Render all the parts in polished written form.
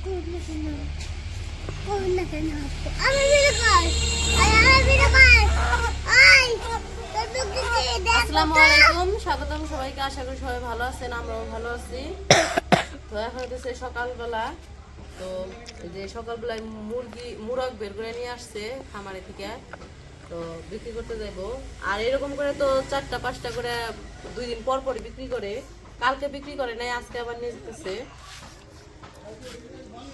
আসসালামু আলাইকুম, স্বাগতম সবাইকে। আশা করি সবাই ভালো আছেন, আমরাও ভালো আছি। তো এখন হচ্ছে সকালবেলা। তো এই যে সকালবেলায় মুরগ বের করে নিয়ে আসছে খামারে থেকে, তো বিক্রি করতে যাবো। আর এরকম করে তো 4টা 5টা করে 2 দিন পর পরই বিক্রি করে। কালকে বিক্রি করে নাই, আজকে আবার নিয়ে যেতেছে।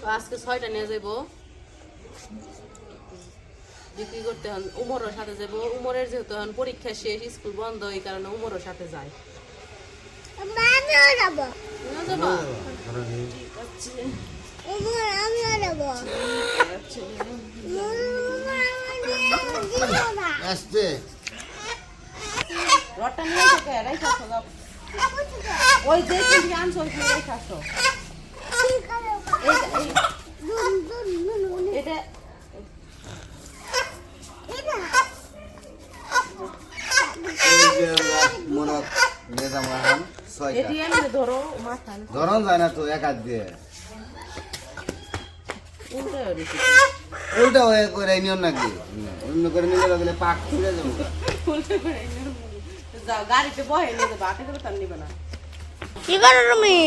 তো আজকে 6টা নিয়ে যাবো বিক্রি করতে। হন উমরের সাথে যাবো। উমরের যেহেতু এখন পরীক্ষা শেষ, স্কুল বন্ধ, এই কারণে উমরের সাথে যায়। ওই যে আনছো এটা ধরন যায় না তো এক হাত দিয়ে উল্টা হয়ে করে নিয়ম নাকি অন্য করে নিলে লাগলে পাক খুলে যাবো। গাড়িতে বহে নিয়ে যাবো, আটে করে তার নিবে না। কি করো তুমি?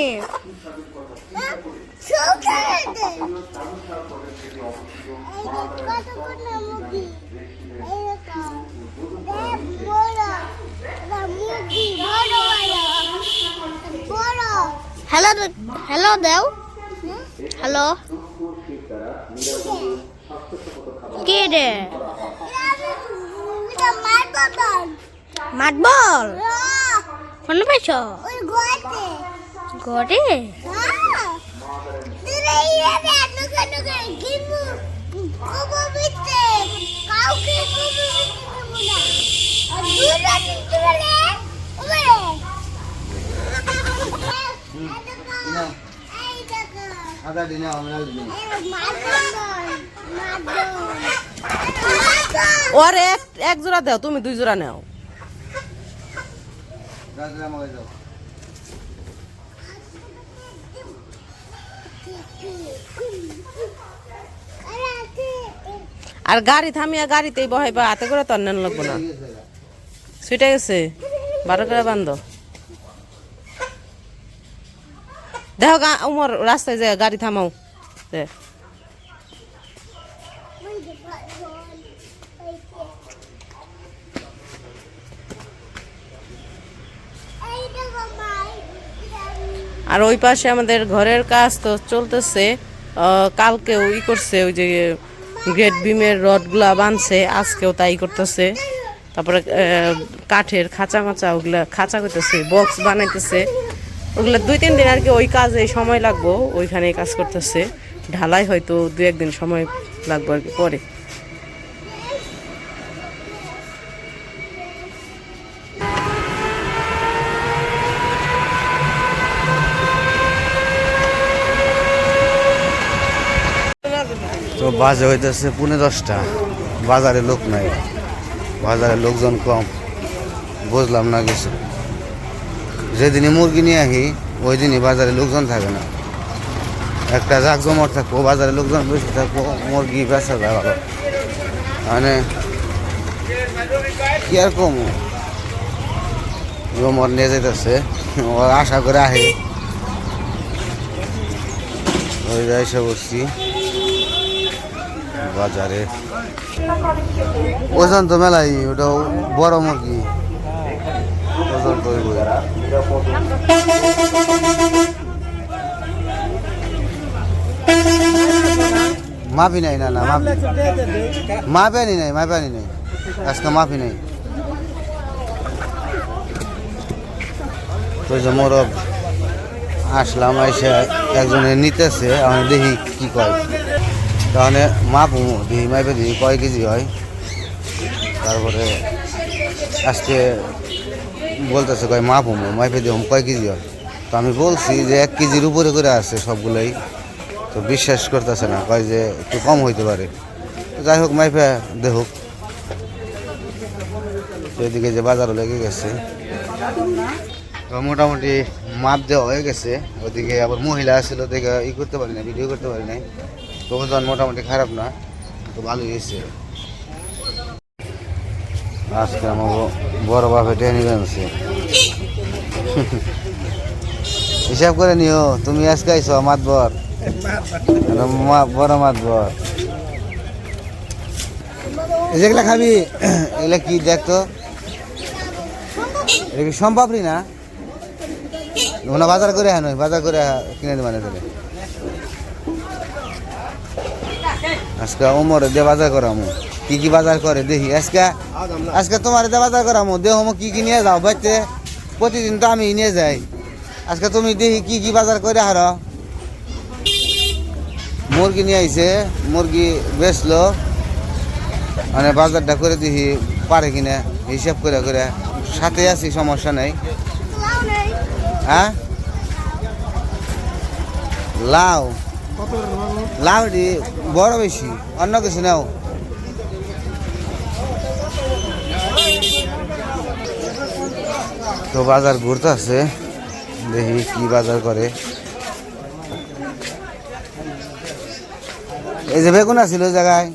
হ্যালো হ্যালো দাও, হ্যালো কে রে? মাঠ বল কোনে পাইছ? ঘরে ওর এক জোড়া দাও, তুমি 2 জোড়া নাও। আর গাড়ি থামিয়া গাড়িতেই বহাইবা, হাতে করে তো নেন লাগবো না। ছুটে গেছে, 12 করে বান্ধ। দেখো উমর রাস্তায় যায়, গাড়ি থামাও। আর ওই পাশে আমাদের ঘরের কাজ তো চলতেছে। কালকেও করছে, ওই যে গ্রেট বিমের রডগুলা বানছে, আজকেও তাই করতেছে। তারপরে কাঠের খাঁচা মাচা, ওগুলা খাঁচা করতেছে, বক্স বানাইতেছে। ওগুলা 2-3 দিন আর কি ওই কাজে সময় লাগবো, ওইখানে কাজ করতেছে। ঢালাই হয়তো 2-1 দিন সময় লাগবে আর কি পরে। তো বাজে হইতেছে 10:15, বাজারে লোক নাই, বাজারে লোকজন কম, বুঝলাম না কিছু। যেদিনই মুরগি নিয়ে আসি ওই দিনই বাজারে লোকজন থাকে না। একটা জাকজমর থাকবো, বাজারে লোকজন বেশি থাকবো, মুরগি বেচা যায় ভালো। মানে কি আর কম, জমর নিয়ে যেতেছে, ও আশা করে আহি ওই এসে বসছি বাজারে। ওজন তো মেলাই, ওটা বড় মুরগি, ওজন তো মাপি নাই। না না মাপি আনি নাই, আজকে মাপি নাই। তো যে মোরগ আসলাম, এসে একজনে নিতেছে, আমি দেখি কি কয়। তাহলে মাপু দিই, মাপে দিই কয় কেজি হয়। তারপরে আজকে বলতেছে কয় মাপু মাপে দিই কয় কেজি হয়। তো আমি বলছি যে 1 কেজির উপরে করে আছে সবগুলোই। তো বিশ্বাস করতেছে না, কয় যে একটু কম হইতে পারে। যাই হোক মাইফা দেখুক। তো এদিকে যে বাজারও লেগে গেছে, তো মোটামুটি মাপ দেওয়া হয়ে গেছে। ওদিকে আবার মহিলা আসছিল, দেখে করতে পারি না, ভিডিও করতে পারি নাই। তবু তো মোটামুটি খারাপ না, তো ভালোই হয়েছে। আজকে আমার বড় বাপে টেনে আনছে। হিসাব করে নিও, তুমি আজকে আইছো মাতবর, বড় মাতবর। যেগুলা খাবি এগুলা কি দেখতো, এটা কি সম্পাপড়ি না? ওনা বাজার করে হ্যাঁ, বাজার করে কিনে দেবে তাহলে। আজকে ওমরে দিয়ে বাজার করামো, কি কি বাজার করে দেখি। আজকে তোমার দিয়ে বাজার করামো, দেহ কি কি নিয়ে যাও বাড়িতে। প্রতিদিন তো আমি নিয়ে যাই, আজকে তুমি দেখি কি কি বাজার করে হার। মুরগি নিয়ে আইছে, মুরগি বেচলো, মানে বাজারটা করে দেখি পারে কিনা, হিসাব করে করে। সাথে আছি, সমস্যা নেই। হ্যাঁ, লাউ লাউটি বড় বেশি, অন্য কিছু নাও। তো বাজার ঘুরতে আছে, দেখি কি বাজার করে। এই যে বেগুন আছিল ওই জায়গায়,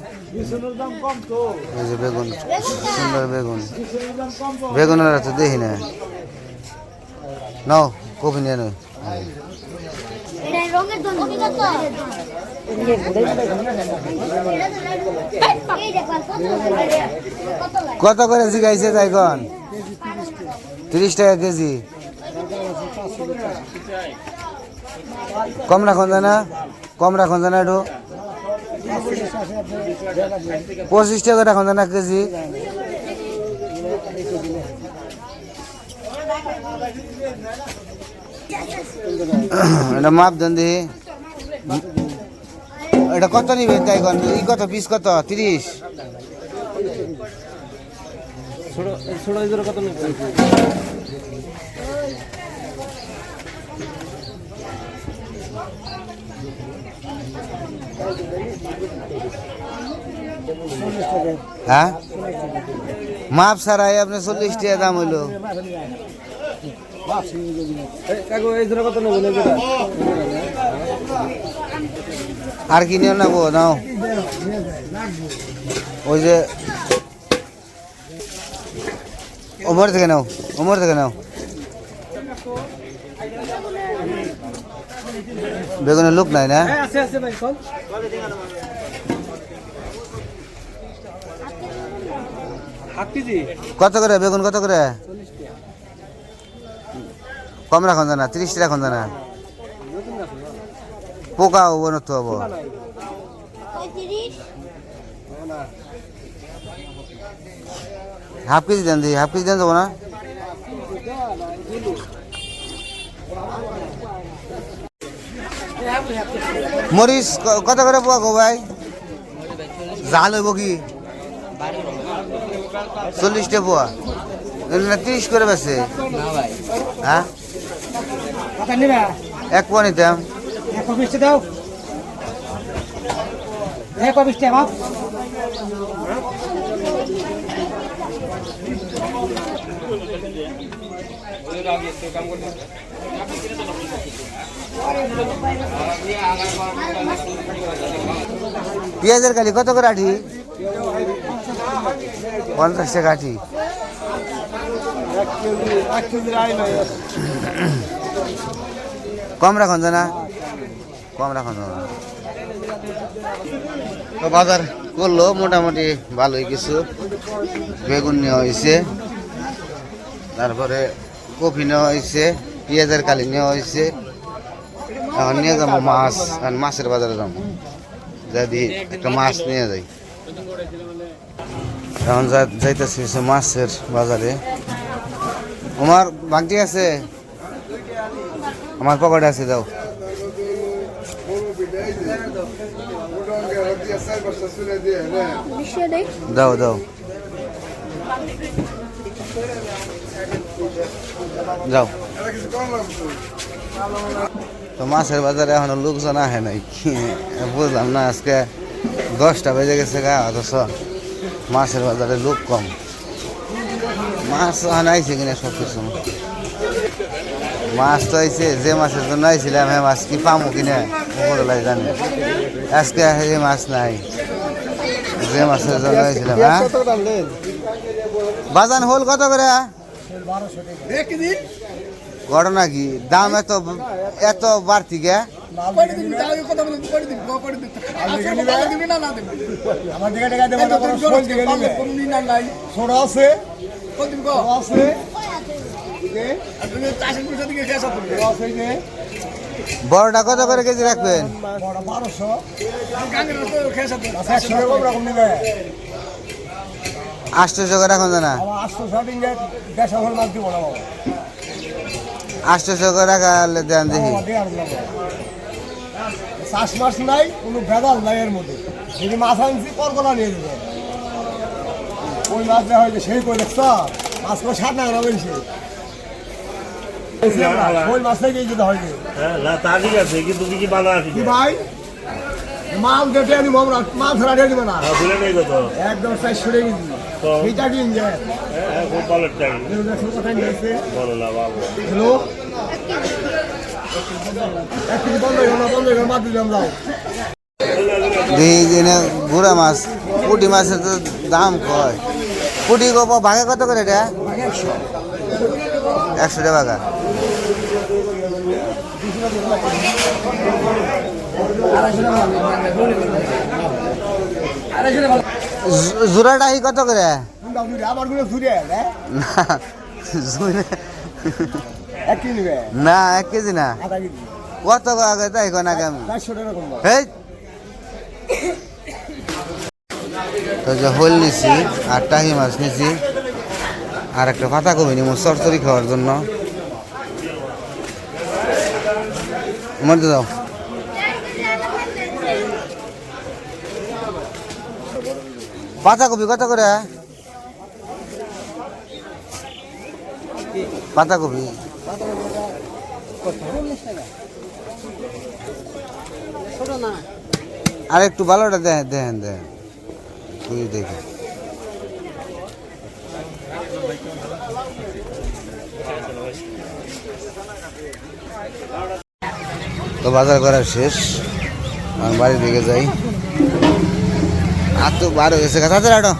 এই যে বেগুন, সুন্দর বেগুন। বেগুনের তো দেখি না, নাও কপি নিয়ে নয়। কত করে জিগাইছে তাই কন? 30 টাকা কেজি। কম রাখন জানা, কম রাখন জানা একটু। 25 টাকা রাখন জানা কেজি। এটা মাপ দেন দিই, এটা কত নিবেন তাই কন? ই কত পিস কত? 30। কত হ্যাঁ, মাপ ছাড়াই আপনি 40 টাকা দাম হইলো। আর কি নিয়ে নেবো? নাও, ওই যে ওমর থেকে নাও, ওমর থেকে নাও। বেগুনের লোক নাই না? কত করে বেগুন? কত করে? কম রাখন জানা, 30 টাকা রাখন জানা। পোকা হবো না তো হবো। হাফ কেজি দেন দি, হাফ কেজি দেন যাবো না? মরিচ কত করে পোয়া গো ভাই? জাল হইব কি? 40 টাকা পোয়া, 30 করে বেছে। হ্যাঁ, এক পোয়া নিতাম। পেঁয়াজের কালি কত করে আঠি? 50 টাকা আঠি। কম রাখন জানা, কম রাখন জানা। তো বাজার করলো মোটামুটি ভালোই কিছু। বেগুন নেওয়া হয়েছে, তারপরে কফি নেওয়া হয়েছে, পেঁয়াজের কালি নেওয়া হয়েছে। এখন নিয়ে যাবো মাছ, আর মাছের বাজারে যাবো, যদি একটা মাছ নিয়ে যাই। এখন যাইতেছি মাছের বাজারে। আমার বাংটি আছে, আমার পকেটে আছে, দাও। দাও দাও, যাও। তো মাছের বাজারে এখনো লোকজন আহে নাই, বুঝলাম না। আজকে 10টা বেজে গেছে গা, অথচ মাছের বাজারে লোক কম। মাছ আনাইছে কিনা সব কিছু। মাছ তো আইছে, যে মাছের জন্য আইছিলাম হ্যাঁ মাছ কি পামো কিনা উপরলাই জানে। আজকে এই মাছ নাই, যে মাছের জন্য আইছিলাম। হ্যাঁ বাজান হল কত করে? ঘটনা কি দাম এত এত বাড়তি গে? বড়টা কত করে কেজি রাখবেন? 800 করে রাখুন না, 800 করে রাখালে দেন দেখি। চাষ মাছ নাই, কোনো ভেদাল নাই এর মধ্যে। যদি মাছ আনছি করকলা নিয়ে দেবে, ওই মাছ দেওয়া হয়েছে সেই করে দেখছ মাছ করে 60 টাকা বলছে। ওই মাছ থেকে যেতে হয়েছে কি ভাই, মাল দেখে আনি আমরা মাছ ধরা দিয়ে দিবে না একদম 400 টাকা কেজি। সেইটা কিন যায় কোথায় নিয়েছে হ্যালো 1 কেজি বন্ধ হয়ে গেল মাছ দিলাম যাও। গুড়া মাছ পুঁটি মাছের তো দাম কয়, পুঁটি ভাগে কত করে এটা? 100 টাকা ভাগা। জোড়াটা কত করে? না 1 কেজি না, কত আগে তাই কোন আগে আমি তো যে হল নিছি আর টাহি মাছ নিছি আর একটা পাতাকপি নিব চরচরি খাওয়ার জন্য। মধ্যে যাও পাতাকপি কত করে? পাতাকপি আর একটু ভালোটা দেখেন দেখেন তুই দেখি। তো বাজার করা শেষ, আমি বাড়ির দিকে যাই। আর তো বার হয়ে গেছে কাছে আটো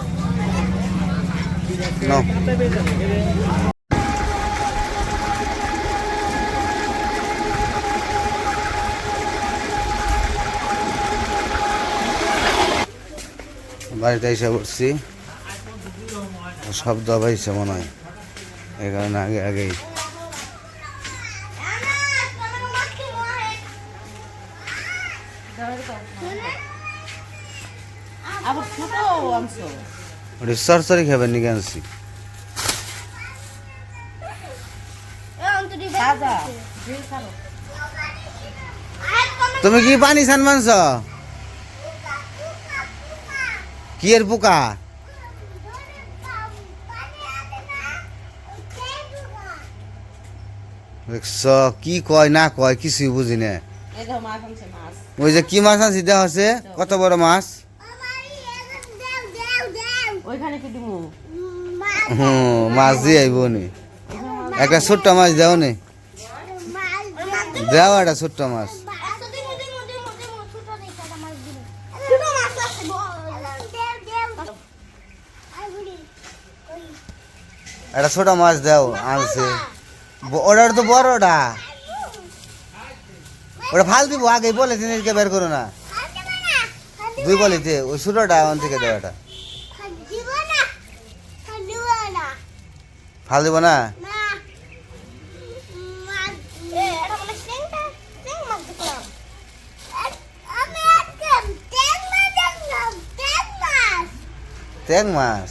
বাড়িতে এসে পড়ছি, শব্দ পাইছে মনে হয় এই কারণে আগে আগেই সরসরি খাবেন নি আনছি। তুমি কি পানি ছান মানছ? কি এর পোকা? দেখছ কি কয় না কয় কিছুই বুঝি না। ওই যে কি মাছ আনছি দেওয়া আছে, কত বড় মাছ। মাছ দিয়ে আইব নি, একটা ছোট্ট মাছ দেও নি, দেও একটা ছোট্ট মাছ। একটা ছোট মাছ দেও আনছে, ওটার তো বড়টা, ওটা ফাল দিব আগে বলেছে নিজকে বের করো না, 2 বলিতে ওই ছোটটা ওন থেকে দেও। এটা ফাল দিব না, ট্যাং মাছ।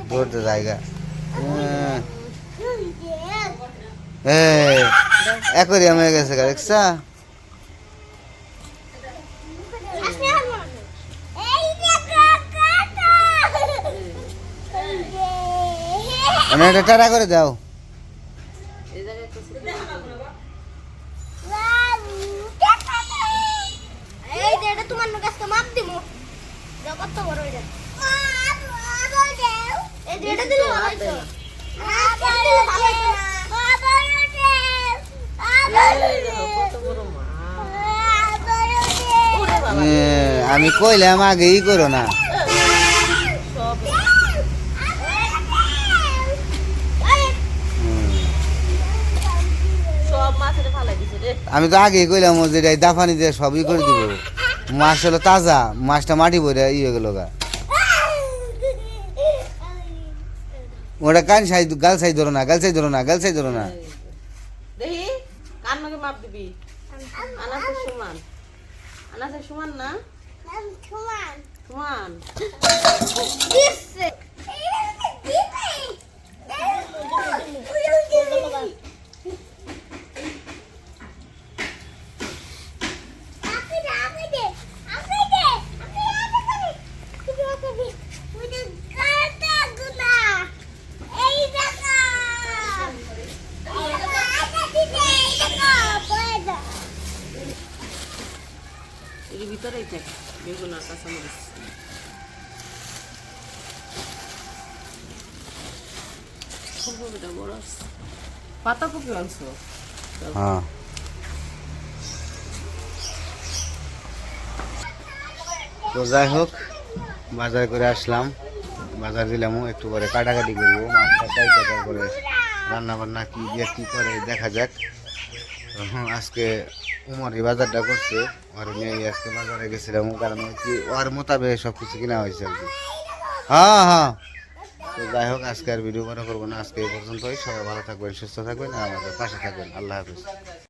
ধরতে জায়গা অ্যাকোয়ারিয়াম হয়ে গেছে দেখছা। এটা টাটা করে দাও। তোমার আজকে মাপ দিব কত বড় এটা এই যে এটা দিলে ভালো হইতো আমি কইলাম আগে ই করো না। আমি তো আগে কইলাম ও যেটা দাফানি দিয়ে সবই করে দিব। মাছ হলো তাজা, মাছটা মাটি ভরে ই হয়ে গেল গা। ওটা কান সাইজ গাল সাইজ ধরো না, গাল সাইজ ধরো না, গাল সাইজ ধরো না। দেখি কান নাকি মাপ দিবি আনাসের সমান, আনাসের সমান না সমান এর ভিতরেই থাকে বেগুন আর কাঁচামরিচ। ফুলকপিটা বড় আছে, পাতাকপি আনছো? হ্যাঁ তো যাই হোক বাজার করে আসলাম, বাজার দিলামও একটু পরে কাটাকাটি করবো মাছটা চাইতে, তারপরে রান্না বান্না কি দিয়ে কি করে দেখা যাক। আজকে উমর এই বাজারটা করছে, আর নিয়ে আজকে বাজারে গেছিলাম, কারণ কি ওর মোতাবেক সব কিছু কিনা হয়েছে আর কি। হ্যাঁ হ্যাঁ তো যাই হোক আজকে আর ভিডিও বড় করবো না, আজকে এই পর্যন্তই। সবাই ভালো থাকবেন, সুস্থ থাকবেন, আর আমাদের পাশে থাকবেন। আল্লাহ হাফিজ।